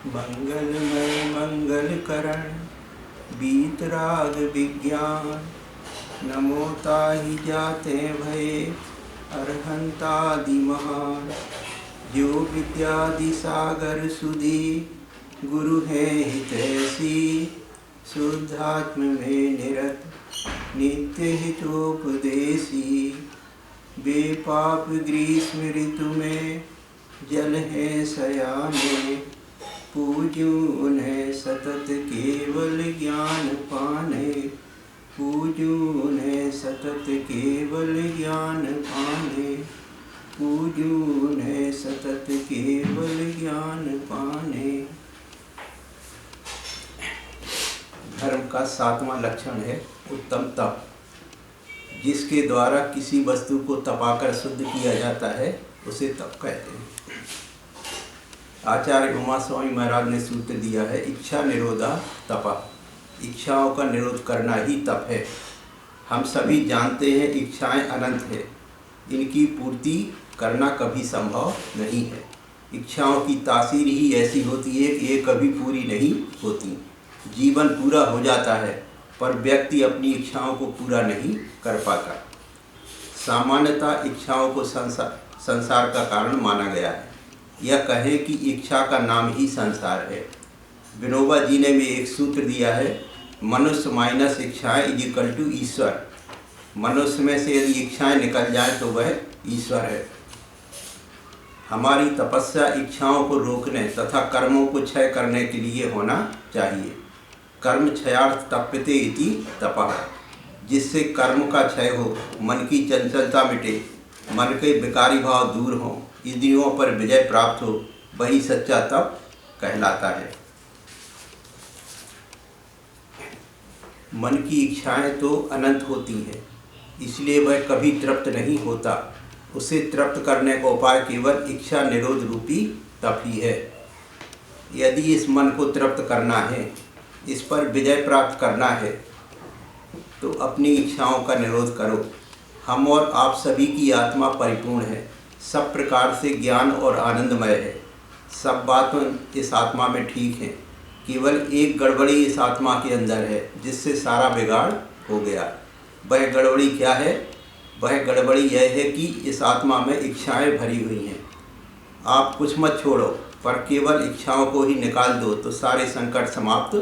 मंगलमय मंगलकरण बीतराग विज्ञान। नमो ताहि जाते भये अरहंतादि महान। जो विद्यादि सागर सुधी गुरु है हितैषी। शुद्धात्म में निरत नित्य हितोपदेशी। बेपाप ग्रीष्म ऋतु में जल है सयाने। पूजूं उन्हें सतत केवल ज्ञान पाने। पूजूं उन्हें सतत केवल ज्ञान पाने। पूजूं उन्हें सतत केवल ज्ञान पाने। धर्म का 7वां लक्षण है उत्तम तप। जिसके द्वारा किसी वस्तु को तपाकर शुद्ध किया जाता है उसे तप कहते हैं। आचार्य उमा स्वामी महाराज ने सूत्र दिया है, इच्छा निरोधा तपा। इच्छाओं का निरोध करना ही तप है। हम सभी जानते हैं इच्छाएं अनंत है, इनकी पूर्ति करना कभी संभव नहीं है। इच्छाओं की तासीर ही ऐसी होती है कि ये कभी पूरी नहीं होती। जीवन पूरा हो जाता है पर व्यक्ति अपनी इच्छाओं को पूरा नहीं कर पाता। सामान्यतः इच्छाओं को संसार का कारण माना गया है, या कहें कि इच्छा का नाम ही संसार है। विनोबा जी ने भी एक सूत्र दिया है, मनुष्य माइनस इच्छाएं इज इक्वल टू ईश्वर। मनुष्य में से यदि इच्छाएं निकल जाए तो वह ईश्वर है। हमारी तपस्या इच्छाओं को रोकने तथा कर्मों को क्षय करने के लिए होना चाहिए। कर्म क्षयार्थ तप्यते इति तपः। जिससे कर्म का क्षय हो, मन की चंचलता मिटे, मन के विकारी भाव दूर हों, इंद्रियों पर विजय प्राप्त हो, वही सच्चा तप कहलाता है। मन की इच्छाएं तो अनंत होती हैं, इसलिए वह कभी तृप्त नहीं होता। उसे तृप्त करने का उपाय केवल इच्छा निरोध रूपी तप ही है। यदि इस मन को तृप्त करना है, इस पर विजय प्राप्त करना है, तो अपनी इच्छाओं का निरोध करो। हम और आप सभी की आत्मा परिपूर्ण है, सब प्रकार से ज्ञान और आनंदमय है। सब बातें इस आत्मा में ठीक हैं, केवल एक गड़बड़ी इस आत्मा के अंदर है जिससे सारा बिगाड़ हो गया। वह गड़बड़ी क्या है? वह गड़बड़ी यह है कि इस आत्मा में इच्छाएं भरी हुई हैं। आप कुछ मत छोड़ो, पर केवल इच्छाओं को ही निकाल दो तो सारे संकट समाप्त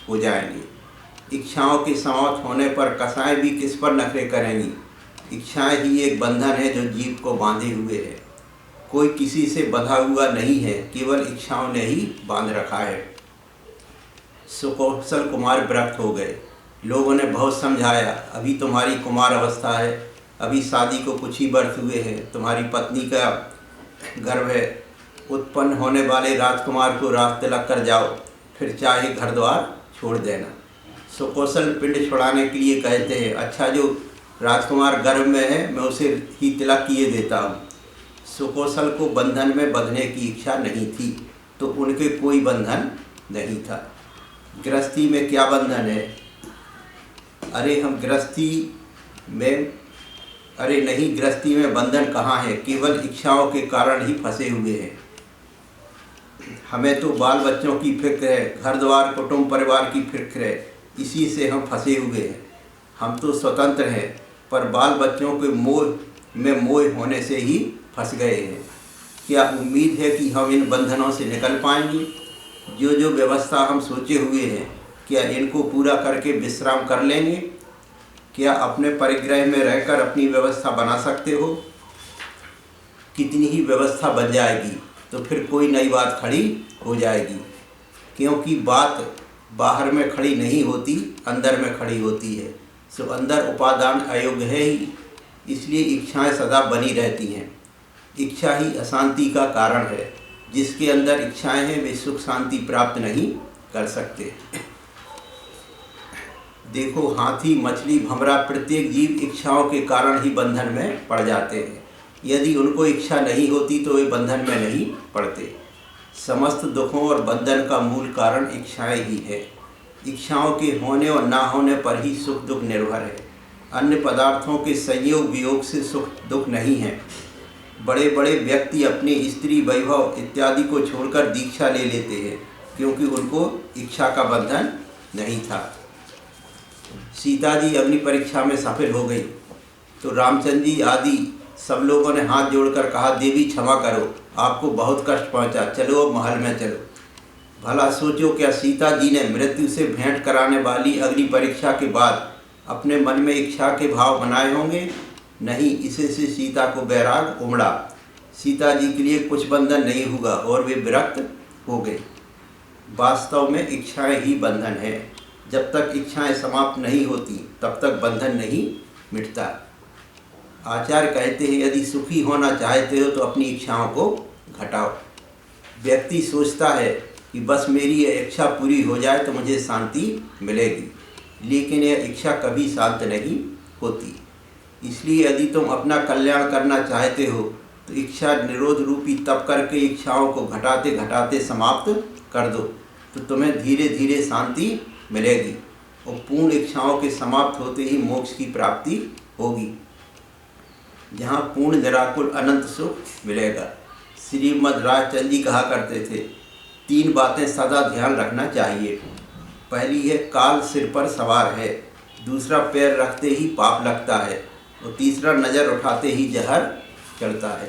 हो जाएंगे। इच्छाओं के समाप्त होने पर कसाएं भी किस पर नखरे करेंगी। इच्छाएं ही एक बंधन है जो जीव को बांधे हुए है। कोई किसी से बंधा हुआ नहीं है, केवल इच्छाओं ने ही बांध रखा है। सुकौशल कुमार विरक्त हो गए। लोगों ने बहुत समझाया, अभी तुम्हारी कुमार अवस्था है, अभी शादी को कुछ ही वर्ष हुए हैं, तुम्हारी पत्नी का गर्भ है, उत्पन्न होने वाले राजकुमार को राज तिलक कर जाओ, फिर चाहे घर द्वार छोड़ देना। सुकौशल पिंड छुड़ाने के लिए कहते हैं, अच्छा जो राजकुमार गर्भ में है मैं उसे ही तिलक किए देता हूँ। सुकौशल को बंधन में बंधने की इच्छा नहीं थी, तो उनके कोई बंधन नहीं था। गृहस्थी में क्या बंधन है? अरे हम गृहस्थी में, अरे नहीं, गृहस्थी में बंधन कहाँ है? केवल इच्छाओं के कारण ही फंसे हुए हैं। हमें तो बाल बच्चों की फिक्र है, घर द्वार कुटुंब परिवार की फिक्र है, इसी से हम फंसे हुए हैं। हम तो स्वतंत्र हैं, पर बाल बच्चों के मोह होने से ही फंस गए हैं। क्या उम्मीद है कि हम इन बंधनों से निकल पाएंगे? जो व्यवस्था हम सोचे हुए हैं, क्या इनको पूरा करके विश्राम कर लेंगे? क्या अपने परिग्रह में रहकर अपनी व्यवस्था बना सकते हो? कितनी ही व्यवस्था बन जाएगी तो फिर कोई नई बात खड़ी हो जाएगी, क्योंकि बात बाहर में खड़ी नहीं होती, अंदर में खड़ी होती है। सो अंदर उपादान अयोग्य है ही, इसलिए इच्छाएं सदा बनी रहती हैं। इच्छा ही अशांति का कारण है। जिसके अंदर इच्छाएं हैं वे सुख शांति प्राप्त नहीं कर सकते। देखो, हाथी, मछली, भंवरा, प्रत्येक जीव इच्छाओं के कारण ही बंधन में पड़ जाते हैं। यदि उनको इच्छा नहीं होती तो वे बंधन में नहीं पड़ते। समस्त दुखों और बंधन का मूल कारण इच्छाएं ही है। इच्छाओं के होने और ना होने पर ही सुख दुख निर्भर है। अन्य पदार्थों के संयोग वियोग से सुख दुख नहीं है। बड़े बड़े व्यक्ति अपने स्त्री वैभव इत्यादि को छोड़कर दीक्षा ले लेते हैं, क्योंकि उनको इच्छा का बंधन नहीं था। सीता जी अग्नि परीक्षा में सफल हो गई तो रामचंद्र जी आदि सब लोगों ने हाथ जोड़कर कहा, देवी क्षमा करो, आपको बहुत कष्ट पहुंचा, चलो अब महल में चलो। भला सोचो, क्या सीता जी ने मृत्यु से भेंट कराने वाली अग्नि परीक्षा के बाद अपने मन में इच्छा के भाव बनाए होंगे? नहीं, इसे से सीता को वैराग उमड़ा। सीता जी के लिए कुछ बंधन नहीं होगा और वे विरक्त हो गए। वास्तव में इच्छाएं ही बंधन है। जब तक इच्छाएं समाप्त नहीं होती तब तक बंधन नहीं मिटता। आचार्य कहते हैं, यदि सुखी होना चाहते हो तो अपनी इच्छाओं को घटाओ। व्यक्ति सोचता है कि बस मेरी यह इच्छा पूरी हो जाए तो मुझे शांति मिलेगी, लेकिन यह इच्छा कभी शांत नहीं होती। इसलिए यदि तुम अपना कल्याण करना चाहते हो तो इच्छा निरोध रूपी तप करके इच्छाओं को घटाते घटाते समाप्त कर दो, तो तुम्हें धीरे धीरे शांति मिलेगी और पूर्ण इच्छाओं के समाप्त होते ही मोक्ष की प्राप्ति होगी, जहाँ पूर्ण निराकुल अनंत सुख मिलेगा। श्रीमद् राजचंद्र जी कहा करते थे, 3 बातें सदा ध्यान रखना चाहिए। पहली है, काल सिर पर सवार है। दूसरा, पैर रखते ही पाप लगता है। और तीसरा, नज़र उठाते ही जहर चढ़ता है।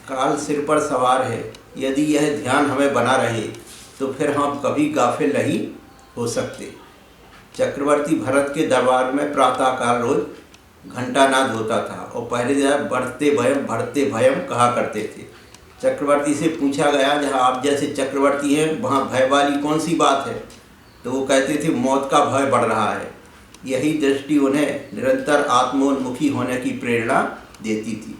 काल सिर पर सवार है, यदि यह ध्यान हमें बना रहे तो फिर हम कभी गाफिल नहीं हो सकते। चक्रवर्ती भरत के दरबार में प्रातःकाल रोज घंटानाद होता था और पहले जब बढ़ते भयम कहा करते थे। चक्रवर्ती से पूछा गया, जहाँ आप जैसे चक्रवर्ती हैं वहाँ भय वाली कौन सी बात है? तो वो कहते थे, मौत का भय बढ़ रहा है। यही दृष्टि उन्हें निरंतर आत्मोन्मुखी होने की प्रेरणा देती थी।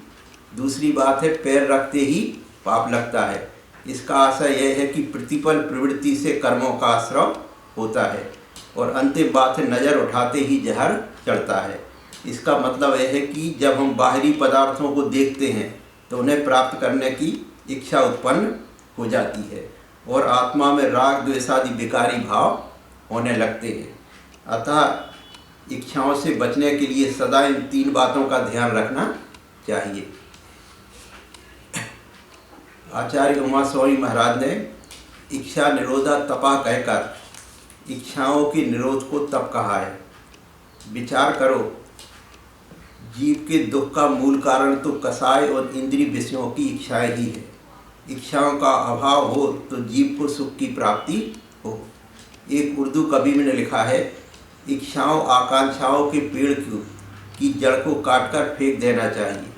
दूसरी बात है, पैर रखते ही पाप लगता है। इसका आशय यह है कि प्रतिपल प्रवृत्ति से कर्मों का आश्रय होता है। और अंतिम बात है, नज़र उठाते ही जहर चढ़ता है। इसका मतलब यह है कि जब हम बाहरी पदार्थों को देखते हैं तो उन्हें प्राप्त करने की इच्छा उत्पन्न हो जाती है और आत्मा में राग द्वेषादि विकारी भाव होने लगते हैं। अतः इच्छाओं से बचने के लिए सदा इन 3 बातों का ध्यान रखना चाहिए। आचार्य उमा स्वामी महाराज ने इच्छा निरोधा तपा कहकर इच्छाओं के निरोध को तप कहा है। विचार करो, जीव के दुख का मूल कारण तो कसाय और इंद्रिय विषयों की इच्छाएं ही है। इच्छाओं का अभाव हो तो जीव को सुख की प्राप्ति हो। एक उर्दू कवि ने लिखा है, इच्छाओं आकांक्षाओं के पेड़ की जड़ को काटकर फेंक देना चाहिए,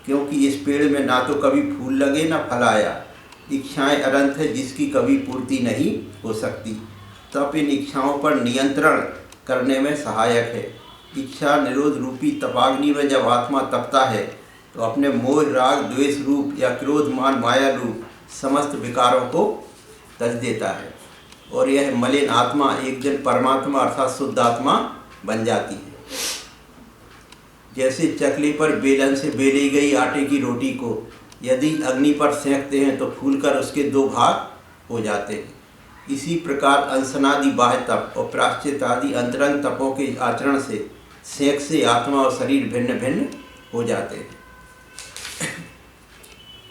क्योंकि इस पेड़ में ना तो कभी फूल लगे ना फल आया। इच्छाएं अनंत है जिसकी कभी पूर्ति नहीं हो सकती। तप इन इच्छाओं पर नियंत्रण करने में सहायक है। इच्छा निरोध रूपी तपाग्नि में जब आत्मा तपता है तो अपने मोह राग द्वेष रूप या क्रोध मान माया रूप समस्त विकारों को तज देता है और यह मलिन आत्मा एक दिन परमात्मा अर्थात शुद्ध आत्मा बन जाती है। जैसे चकले पर बेलन से बेली गई आटे की रोटी को यदि अग्नि पर सेंकते हैं तो फूलकर उसके 2 भाग हो जाते हैं। इसी प्रकार अंसनादि बाह्य तप और प्राश्चित आदि अंतरंग तपों के आचरण से सेंक से आत्मा और शरीर भिन्न भिन्न हो जाते हैं।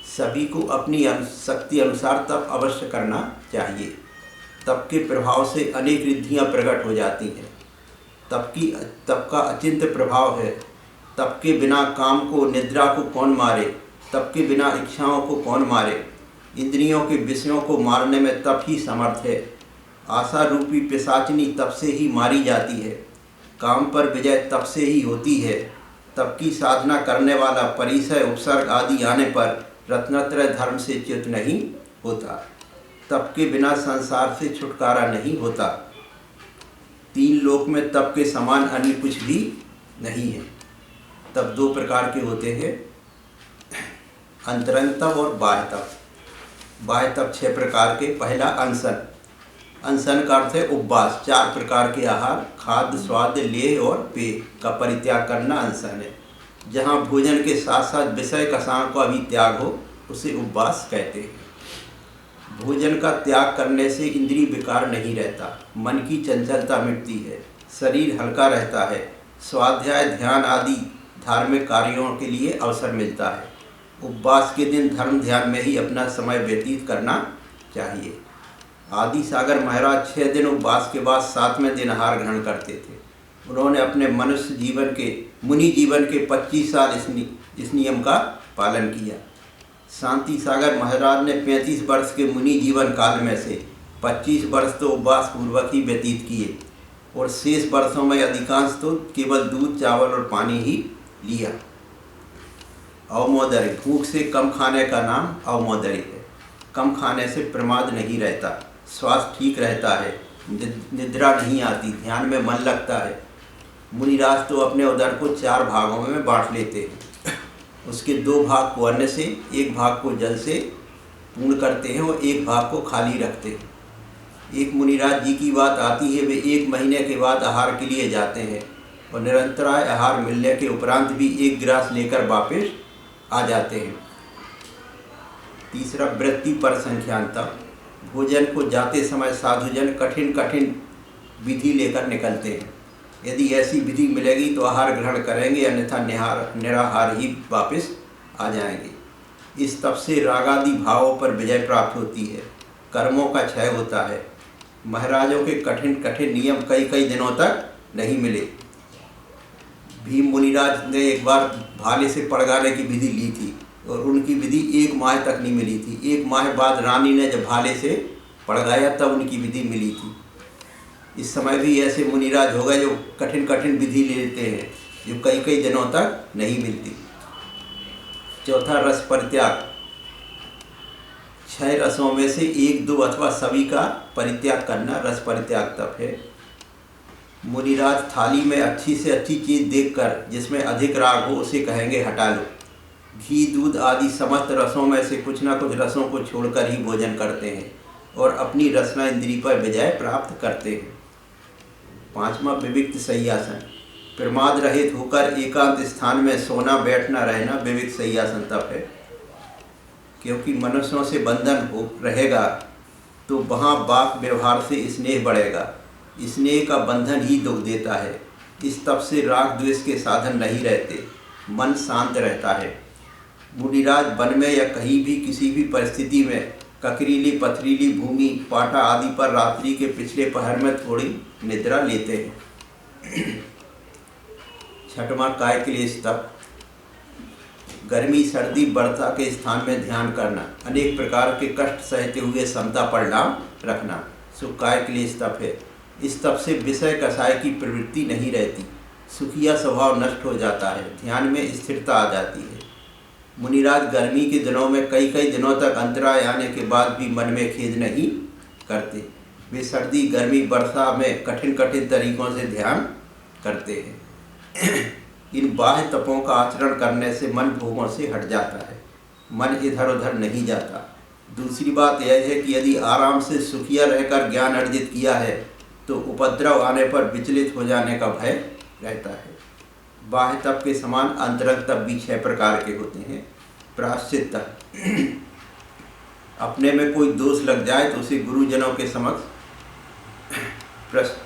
सभी को अपनी शक्ति अनुसार तप अवश्य करना चाहिए। तप के प्रभाव से अनेक रिद्धियाँ प्रकट हो जाती हैं। तप का अचिंत्य प्रभाव है। तप के बिना काम को निद्रा को कौन मारे, तप के बिना इच्छाओं को कौन मारे। इंद्रियों के विषयों को मारने में तप ही समर्थ है। आशा रूपी पिशाचिनी तप से ही मारी जाती है। काम पर विजय तप से ही होती है। तप की साधना करने वाला परिसय उपसर्ग आदि आने पर रत्नत्रय धर्म से च्युत नहीं होता। तप के बिना संसार से छुटकारा नहीं होता। 3 लोक में तप के समान अन्य कुछ भी नहीं है। तप 2 प्रकार के होते हैं, अंतरंग तप और बाह्य तप। बाह्य तप 6 प्रकार के। पहला अनशन। अनशन का अर्थ है उपवास। 4 प्रकार के आहार, खाद्य, स्वाद, लेह और पेय का परित्याग करना अनशन है। जहाँ भोजन के साथ साथ विषय कषायों का भी त्याग हो उसे उपवास कहते हैं। भोजन का त्याग करने से इंद्रिय विकार नहीं रहता, मन की चंचलता मिटती है, शरीर हल्का रहता है, स्वाध्याय ध्यान आदि धार्मिक कार्यों के लिए अवसर मिलता है। उपवास के दिन धर्म ध्यान में ही अपना समय व्यतीत करना चाहिए। आदि सागर महाराज 6 दिन उपवास के बाद 7वें दिन आहार ग्रहण करते थे। उन्होंने अपने मुनि जीवन के 25 साल इस नियम का पालन किया। शांति सागर महाराज ने 35 वर्ष के मुनि जीवन काल में से 25 वर्ष तो उपवास पूर्वक ही व्यतीत किए और शेष वर्षों में अधिकांश तो केवल दूध, चावल और पानी ही लिया। अवमोदर्य, भूख से कम खाने का नाम अवमोदर्य है। कम खाने से प्रमाद नहीं रहता, स्वास्थ्य ठीक रहता है, निद्रा नहीं आती, ध्यान में मन लगता है। मुनिराज तो अपने उदर को 4 भागों में बांट लेते हैं। उसके 2 भाग को अन्न से, 1 भाग को जल से पूर्ण करते हैं और 1 भाग को खाली रखते हैं। एक मुनिराज जी की बात आती है, वे 1 महीने के बाद आहार के लिए जाते हैं और निरंतराय आहार मिलने के उपरांत भी 1 गिलास लेकर वापस आ जाते हैं। तीसरा, वृत्ति पर संख्यांता। भोजन को जाते समय साधुजन कठिन विधि लेकर निकलते हैं। यदि ऐसी विधि मिलेगी तो आहार ग्रहण करेंगे, अन्यथा निराहार ही वापस आ जाएंगे। इस तप से रागादि भावों पर विजय प्राप्त होती है, कर्मों का क्षय होता है। महाराजों के कठिन नियम कई दिनों तक नहीं मिले। भीम मुनिराज ने एक बार भाले से पड़गाने की विधि ली थी और उनकी विधि 1 माह तक नहीं मिली थी। 1 माह बाद रानी ने जब भाले से पड़गाया तब उनकी विधि मिली थी। इस समय भी ऐसे मुनिराज हो गए जो कठिन विधि लेते हैं, जो कई दिनों तक नहीं मिलती। चौथा, रस परित्याग। 6 रसों में से 1, 2 अथवा सभी का परित्याग करना रस परित्याग तप है। मुनिराज थाली में अच्छी से अच्छी चीज़ देखकर जिसमें अधिक राग हो उसे कहेंगे हटा लो। घी, दूध आदि समस्त रसों में से कुछ न कुछ रसों को छोड़कर ही भोजन करते हैं और अपनी रसना इंद्री पर विजय प्राप्त करते हैं। 5वां, विविक्त शय्यासन। प्रमाद रहित होकर एकांत स्थान में सोना, बैठना, रहना विविक्त शय्यासन तप है। क्योंकि मनुष्यों से बंधन हो रहेगा तो वहाँ वाक व्यवहार से स्नेह बढ़ेगा। स्नेह का बंधन ही दुख देता है। इस तप से राग द्वेष के साधन नहीं रहते, मन शांत रहता है। मुनिराज वन में या कहीं भी किसी भी परिस्थिति में ककरीली पथरीली भूमि, पाटा आदि पर रात्रि के पिछले पहर में थोड़ी निद्रा लेते हैं। 6वां, काय क्लेश तप। गर्मी, सर्दी, वर्षा के स्थान में ध्यान करना, अनेक प्रकार के कष्ट सहते हुए समता परिणाम रखना सो काय क्लेश तप है। इस तप से विषय कषाय की प्रवृत्ति नहीं रहती, सुखिया स्वभाव नष्ट हो जाता है, ध्यान में स्थिरता आ जाती है। मुनिराज गर्मी के दिनों में कई दिनों तक अंतराय आने के बाद भी मन में खेद नहीं करते। वे सर्दी, गर्मी, वर्षा में कठिन तरीकों से ध्यान करते हैं। इन बाह्य तपों का आचरण करने से मन भोगों से हट जाता है, मन इधर उधर नहीं जाता। दूसरी बात यह है कि यदि आराम से सुखिया रहकर ज्ञान अर्जित किया है तो उपद्रव आने पर विचलित हो जाने का भय रहता है। बाह्य तप के समान अंतरंग तप भी 6 प्रकार के होते हैं। प्रायश्चित तप। अपने में कोई दोष लग जाए तो उसे गुरुजनों के समक्ष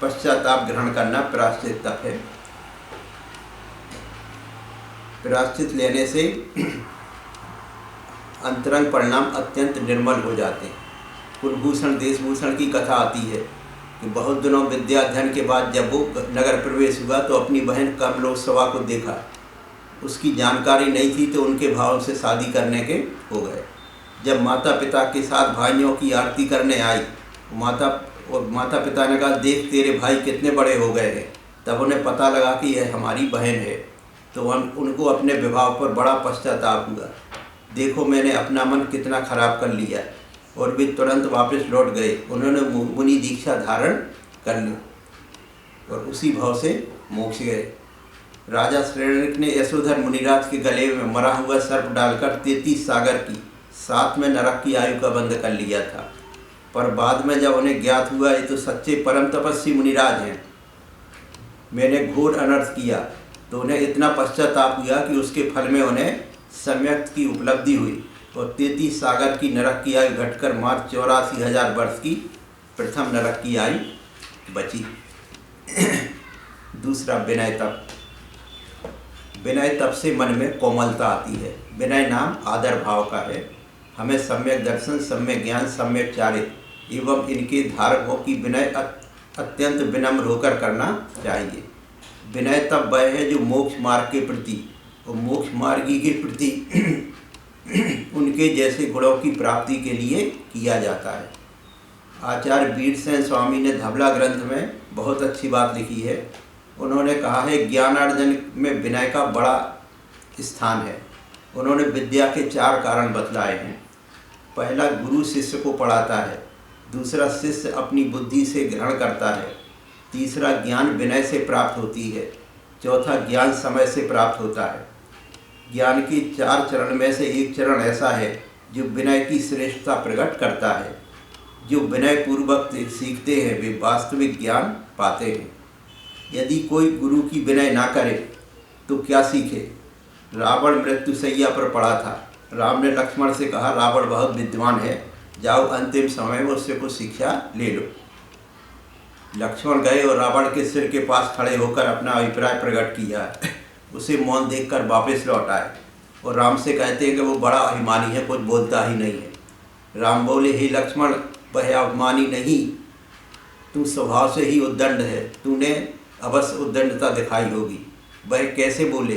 पश्चाताप ग्रहण करना प्रायश्चित तप है। प्रायश्चित लेने से अंतरंग परिणाम अत्यंत निर्मल हो जाते हैं। कुलभूषण देशभूषण की कथा आती है कि बहुत दिनों विद्या अध्ययन के बाद जब वो नगर प्रवेश हुआ तो अपनी बहन कमलोत्सवा को देखा। उसकी जानकारी नहीं थी तो उनके भाव से शादी करने के हो गए। जब माता पिता के साथ भाइयों की आरती करने आई, माता पिता ने कहा, देख तेरे भाई कितने बड़े हो गए हैं। तब उन्हें पता लगा कि यह हमारी बहन है, तो उनको अपने विवाह पर बड़ा पश्चाताप हुआ। देखो मैंने अपना मन कितना खराब कर लिया। और वे तुरंत वापस लौट गए। उन्होंने मुनि दीक्षा धारण कर ली और उसी भाव से मोक्ष गए। राजा श्रेणिक ने यशोधर मुनिराज के गले में मरा हुआ सर्प डालकर 33 सागर की 7 में नरक की आयु का बंध कर लिया था। पर बाद में जब उन्हें ज्ञात हुआ ये तो सच्चे परम तपस्वी मुनिराज हैं, मैंने घोर अनर्थ किया, तो उन्हें इतना पश्चाताप हुआ कि उसके फल में उन्हें सम्यक की उपलब्धि हुई और 33 सागर की नरक की आयु घटकर मात्र 84,000 वर्ष की प्रथम नरक की आयु बची। दूसरा, विनय तप। विनय तप से मन में कोमलता आती है। विनय नाम आदर भाव का है। हमें सम्यक दर्शन, सम्यक ज्ञान, सम्यक चारित्र एवं इनके धारकों की विनय अत्यंत विनम्र होकर करना चाहिए। विनय तब वह है जो मोक्ष मार्ग के प्रति और मोक्ष मार्गी के प्रति उनके जैसे गुणों की प्राप्ति के लिए किया जाता है। आचार्य वीरसेन स्वामी ने धवला ग्रंथ में बहुत अच्छी बात लिखी है। उन्होंने कहा है ज्ञानार्जन में विनय का बड़ा स्थान है। उन्होंने विद्या के 4 कारण बतलाए हैं। पहला, गुरु शिष्य को पढ़ाता है। दूसरा, शिष्य अपनी बुद्धि से ग्रहण करता है। तीसरा, ज्ञान विनय से प्राप्त होती है। चौथा, ज्ञान समय से प्राप्त होता है। ज्ञान के 4 चरण में से एक चरण ऐसा है जो विनय की श्रेष्ठता प्रकट करता है। जो विनय पूर्वक सीखते हैं वे वास्तविक ज्ञान पाते हैं। यदि कोई गुरु की विनय ना करे तो क्या सीखे? रावण मृत्युशैया पर पड़ा था। राम ने लक्ष्मण से कहा, रावण बहुत विद्वान है, जाओ अंतिम समय में उससे कुछ शिक्षा ले लो। लक्ष्मण गए और रावण के सिर के पास खड़े होकर अपना अभिप्राय प्रकट किया। उसे मौन देखकर वापस लौट आए और राम से कहते हैं कि वो बड़ा अभिमानी है, कुछ बोलता ही नहीं है। राम बोले, हे लक्ष्मण, वह अभिमानी नहीं, तू स्वभाव से ही उद्दंड है, तूने अवश्य उद्दंडता दिखाई होगी। वह कैसे बोले,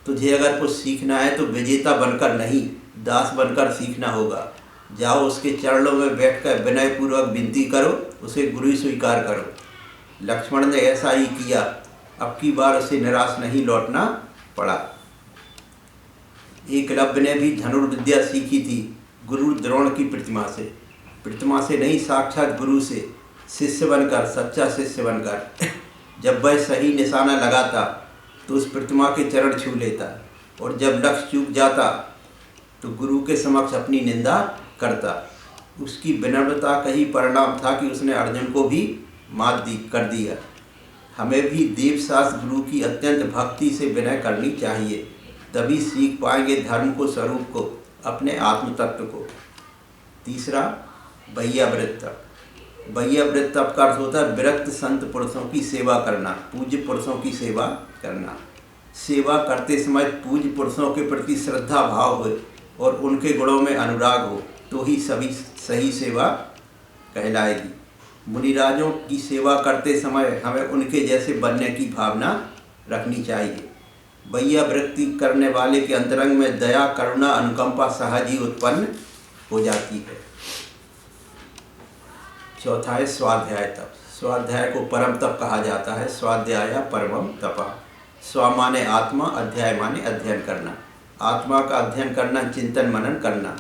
तुझे अगर कुछ सीखना है तो विजेता बनकर नहीं, दास बनकर सीखना होगा। जाओ उसके चरणों में बैठकर विनयपूर्वक विनती करो, उसे गुरु स्वीकार करो। लक्ष्मण ने ऐसा ही किया। अब की बार उसे निराश नहीं लौटना पड़ा। एकलव्य ने भी धनुर्विद्या सीखी थी गुरु द्रोण की प्रतिमा से नहीं, साक्षात गुरु से शिष्य बनकर, सच्चा शिष्य बनकर। जब वह सही निशाना लगाता तो उस प्रतिमा के चरण छू लेता और जब लक्ष्य चूक जाता तो गुरु के समक्ष अपनी निंदा करता। उसकी विनम्रता का ही परिणाम था कि उसने अर्जुन को भी मात कर दिया। हमें भी देवशास्त्र गुरु की अत्यंत भक्ति से विनय करनी चाहिए, तभी सीख पाएंगे धर्म को, स्वरूप को, अपने आत्म तत्व को। तीसरा, वैयावृत्त। वैयावृत्त का अर्थ होता है विरक्त संत पुरुषों की सेवा करना, पूज्य पुरुषों की सेवा करना। सेवा करते समय पूज्य पुरुषों के प्रति श्रद्धा भाव हो और उनके गुणों में अनुराग हो तो ही सही सेवा कहलाएगी। मुनिराजों की सेवा करते समय हमें उनके जैसे बनने की भावना रखनी चाहिए। वैयावृत्ति करने वाले के अंतरंग में दया, करुणा, अनुकंपा सहज ही उत्पन्न हो जाती है। चौथा है स्वाध्याय तप। स्वाध्याय को परम तप कहा जाता है। स्वाध्याय परमम तपः। स्व माने आत्मा, अध्याय माने अध्ययन करना। आत्मा का अध्ययन करना, चिंतन मनन करना।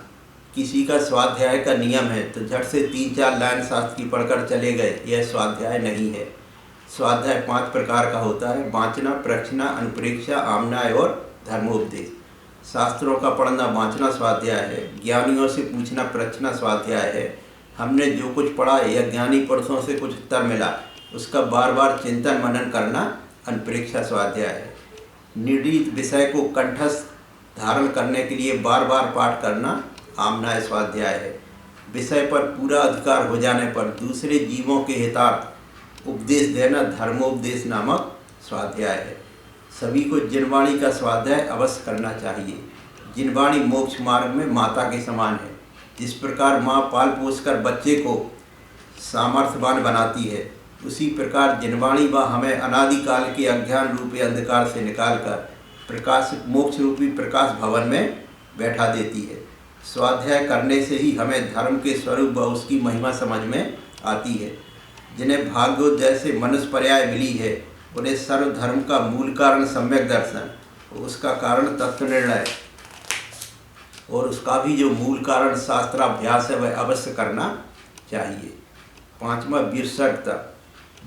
किसी का स्वाध्याय का नियम है तो झट से 3-4 लाइन शास्त्र की पढ़कर चले गए, यह स्वाध्याय नहीं है। स्वाध्याय 5 प्रकार का होता है: वांचना, प्रक्षना, अनुप्रेक्षा, आमनाय और धर्मोपदेश। शास्त्रों का पढ़ना वांचना स्वाध्याय है। ज्ञानियों से पूछना प्रक्षना स्वाध्याय है। हमने जो कुछ पढ़ा या ज्ञानी पुरुषों से कुछ उत्तर मिला उसका बार बार चिंतन मनन करना अनुप्रेक्षा स्वाध्याय है। निर्णीत विषय को कंठस्थ धारण करने के लिए बार बार पाठ करना आमनाय स्वाध्याय है। विषय पर पूरा अधिकार हो जाने पर दूसरे जीवों के हितार्थ उपदेश देना धर्मोपदेश नामक स्वाध्याय है। सभी को जिनवाणी का स्वाध्याय अवश्य करना चाहिए। जिनवाणी मोक्ष मार्ग में माता के समान है। जिस प्रकार माँ पाल पोस कर बच्चे को सामर्थ्यवान बनाती है, उसी प्रकार जिनवाणी व हमें अनादिकाल के अज्ञान रूपी अंधकार से निकालकर प्रकाश, मोक्ष रूपी प्रकाश भवन में बैठा देती है। स्वाध्याय करने से ही हमें धर्म के स्वरूप व उसकी महिमा समझ में आती है। जिन्हें भाग्योदय से मनुष्य पर्याय मिली है उन्हें सर्वधर्म का मूल कारण सम्यक दर्शन, उसका कारण तत्व निर्णय और उसका भी जो मूल कारण शास्त्राभ्यास है वह अवश्य करना चाहिए। 5वां विसर्ग।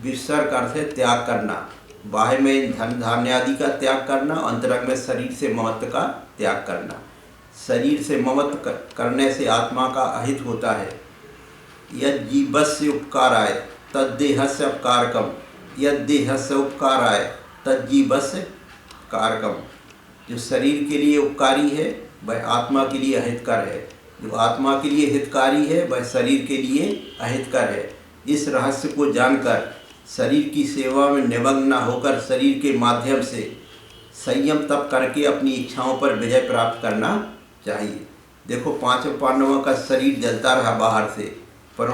विसर्ग अर्थ है त्याग करना। बाह्य में धन धान्य आदि का त्याग करना, अंतरंग में शरीर से ममत्व का त्याग करना। शरीर से ममत्व करने से आत्मा का अहित होता है। यद जीवस्य उपकाराय तद्देहस्य अपकारकम, यद देहस्य उपकाराय तज्जीवस्य कारकम। जो शरीर के लिए उपकारी है वह आत्मा के लिए अहितकर है, जो आत्मा के लिए हितकारी है वह शरीर के लिए अहितकर है। इस रहस्य को जानकर शरीर की सेवा में निमग्न न होकर शरीर के माध्यम से संयम तप करके अपनी इच्छाओं पर विजय प्राप्त करना चाहिए। देखो 5 पांडवों का शरीर जलता रहा बाहर से, पर